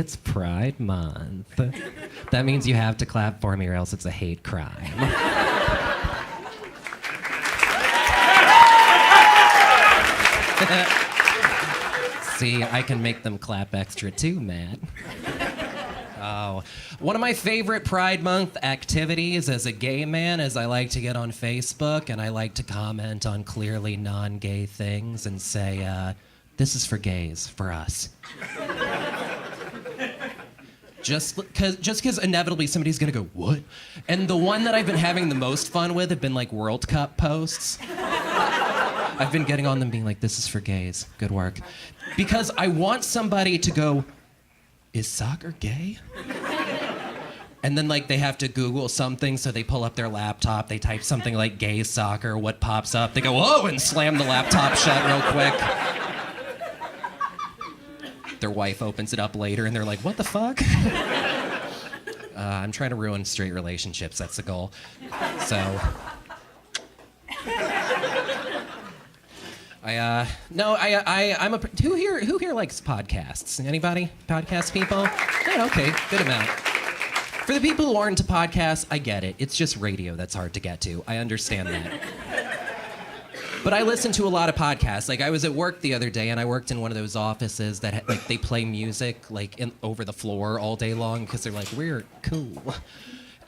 it's Pride Month. That means you have to clap for me or else it's a hate crime. See, I can make them clap extra too, Matt. Oh, one of my favorite Pride Month activities as a gay man is I like to get on Facebook and I like to comment on clearly non-gay things and say, this is for gays, for us. Just because inevitably somebody's gonna go, what? And the one that I've been having the most fun with have been like World Cup posts. I've been getting on them being like, this is for gays, good work. Because I want somebody to go, is soccer gay? And then like they have to Google something, so they pull up their laptop, they type something like gay soccer, what pops up? They go, whoa, and slam the laptop shut real quick. Their wife opens it up later and they're like, what the fuck? I'm trying to ruin straight relationships, that's the goal. So. I'm a. Who here likes podcasts? Anybody? Podcast people? Yeah, okay, good amount. For the people who aren't into podcasts, I get it. It's just radio that's hard to get to. I understand that. But I listen to a lot of podcasts. Like I was at work the other day and I worked in one of those offices that like they play music like over the floor all day long because they're like, we're cool.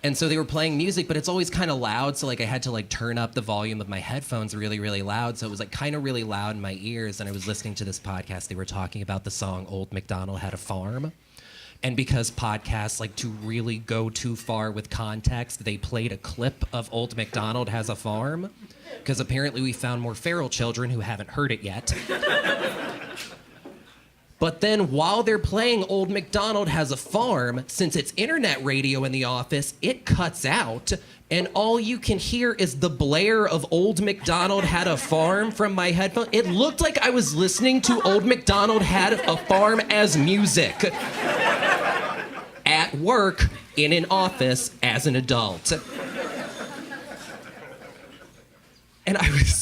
And so they were playing music, but it's always kind of loud, so like I had to like turn up the volume of my headphones really, really loud, so it was like kind of really loud in my ears, and I was listening to this podcast. They were talking about the song Old MacDonald Had a Farm. And because podcasts like to really go too far with context, they played a clip of Old MacDonald Has a Farm, because apparently we found more feral children who haven't heard it yet. But then while they're playing Old MacDonald Has a Farm, since it's internet radio in the office, it cuts out, and all you can hear is the blare of Old MacDonald Had a Farm from my headphones. It looked like I was listening to Old MacDonald Had a Farm as music. At work, in an office, as an adult. And I was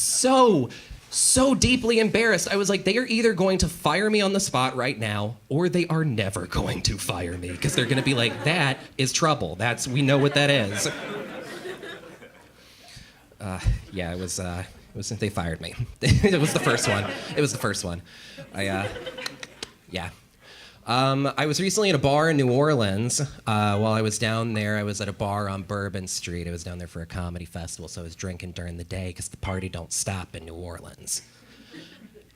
so deeply embarrassed. I was like, they are either going to fire me on the spot right now, or they are never going to fire me, because they're going to be like, that is trouble. We know what that is. Yeah, it was since they fired me. It was the first one. Yeah. I was recently at a bar in New Orleans. While I was down there, I was at a bar on Bourbon Street. I was down there for a comedy festival, so I was drinking during the day because the party don't stop in New Orleans.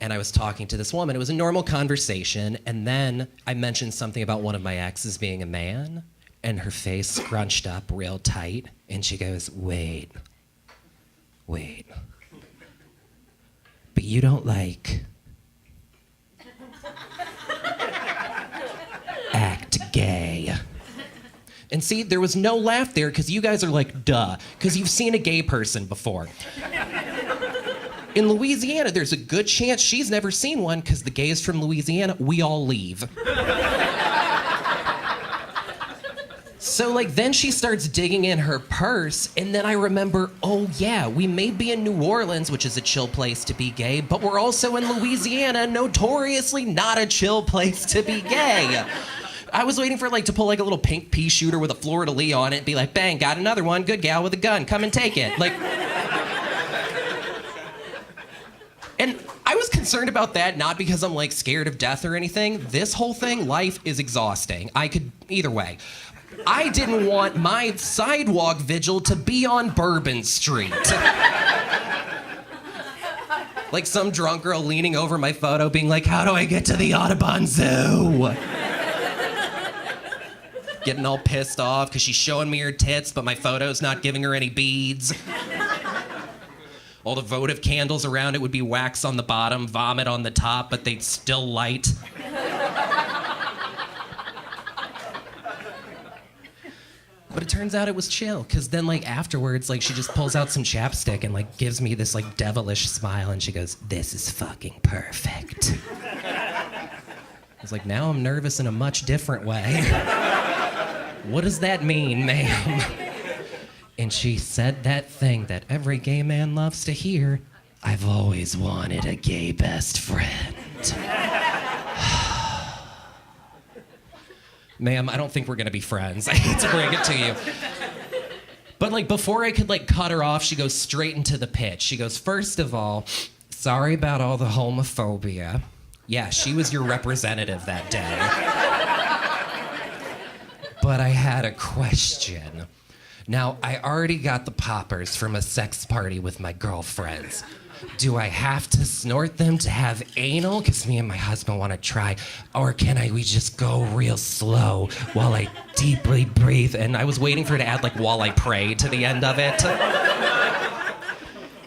And I was talking to this woman. It was a normal conversation, and then I mentioned something about one of my exes being a man, and her face scrunched up real tight, and she goes, wait. But you don't like... act gay. And see, there was no laugh there because you guys are like, duh, because you've seen a gay person before. In Louisiana, there's a good chance she's never seen one because the gays from Louisiana, we all leave. So like then she starts digging in her purse, and then I remember, oh yeah, we may be in New Orleans, which is a chill place to be gay, but we're also in Louisiana, notoriously not a chill place to be gay. I was waiting for like to pull like a little pink pea shooter with a fleur-de-lis on it and be like, bang, got another one, good gal with a gun, come and take it. Like, and I was concerned about that, not because I'm like scared of death or anything. This whole thing, life is exhausting. I could, either way. I didn't want my sidewalk vigil to be on Bourbon Street. Like some drunk girl leaning over my photo being like, how do I get to the Audubon Zoo? Getting all pissed off because she's showing me her tits, but my photo's not giving her any beads. All the votive candles around it would be wax on the bottom, vomit on the top, but they'd still light. But it turns out it was chill, because then like afterwards, like she just pulls out some chapstick and like gives me this like devilish smile and she goes, this is fucking perfect. I was like, now I'm nervous in a much different way. What does that mean, ma'am? And she said that thing that every gay man loves to hear, I've always wanted a gay best friend. ma'am, I don't think we're gonna be friends. I hate to bring it to you. But like before I could like cut her off, she goes straight into the pitch. She goes, first of all, sorry about all the homophobia. Yeah, she was your representative that day. But I had a question. Now, I already got the poppers from a sex party with my girlfriends. Do I have to snort them to have anal? Because me and my husband want to try. Or we just go real slow while I deeply breathe? And I was waiting for her to add like while I pray to the end of it. And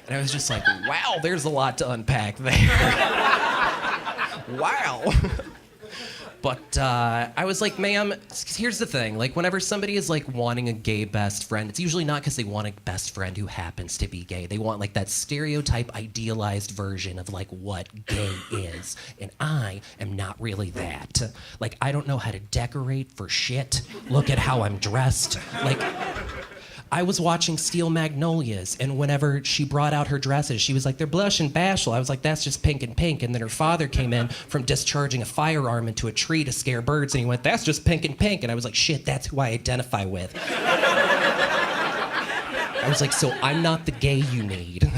I was just like, wow, there's a lot to unpack there. Wow. But I was like, ma'am, here's the thing. Like, whenever somebody is like wanting a gay best friend, it's usually not because they want a best friend who happens to be gay. They want like that stereotype, idealized version of like what gay is. And I am not really that. Like, I don't know how to decorate for shit. Look at how I'm dressed. Like, I was watching Steel Magnolias, and whenever she brought out her dresses, she was like, they're blush and bashful. I was like, that's just pink and pink. And then her father came in from discharging a firearm into a tree to scare birds, and he went, that's just pink and pink. And I was like, shit, that's who I identify with. I was like, so I'm not the gay you need.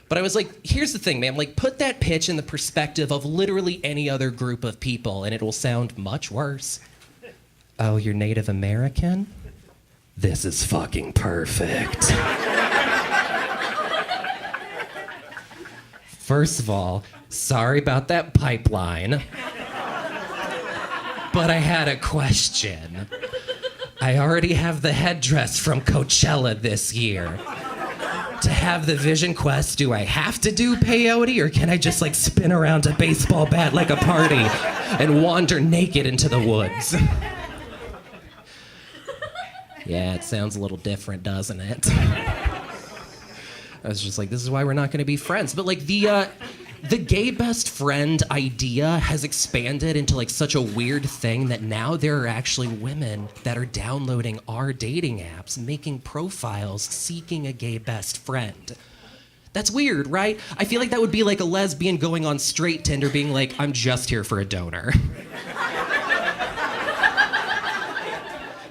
But I was like, here's the thing, man. Like, put that pitch in the perspective of literally any other group of people, and it will sound much worse. Oh, you're Native American? This is fucking perfect. First of all, sorry about that pipeline. But I had a question. I already have the headdress from Coachella this year. To have the Vision Quest, do I have to do peyote, or can I just like spin around a baseball bat like a party and wander naked into the woods? Yeah, it sounds a little different, doesn't it? I was just like, this is why we're not gonna be friends. But like the gay best friend idea has expanded into like such a weird thing that now there are actually women that are downloading our dating apps, making profiles, seeking a gay best friend. That's weird, right? I feel like that would be like a lesbian going on straight Tinder being like, I'm just here for a donor.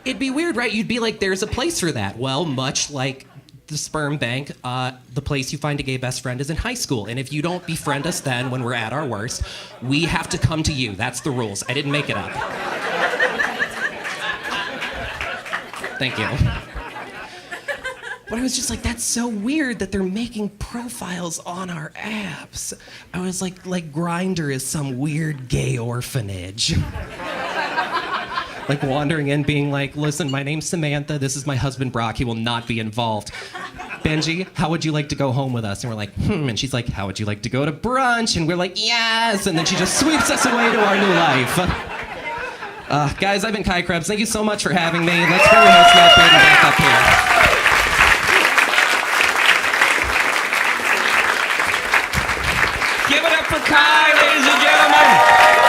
It'd be weird, right? You'd be like, there's a place for that. Well, much like the sperm bank, the place you find a gay best friend is in high school. And if you don't befriend us then when we're at our worst, we have to come to you. That's the rules. I didn't make it up. Thank you. But I was just like, that's so weird that they're making profiles on our apps. I was like Grindr is some weird gay orphanage. Like wandering in being like, listen, my name's Samantha, this is my husband Brock, he will not be involved. Benji, how would you like to go home with us? And we're like, and she's like, how would you like to go to brunch? And we're like, yes, and then she just sweeps us away to our new life. Guys, I've been Kai Krebs, thank you so much for having me. Let's bring the host Matt Braden back up here. Give it up for Kai, ladies and gentlemen.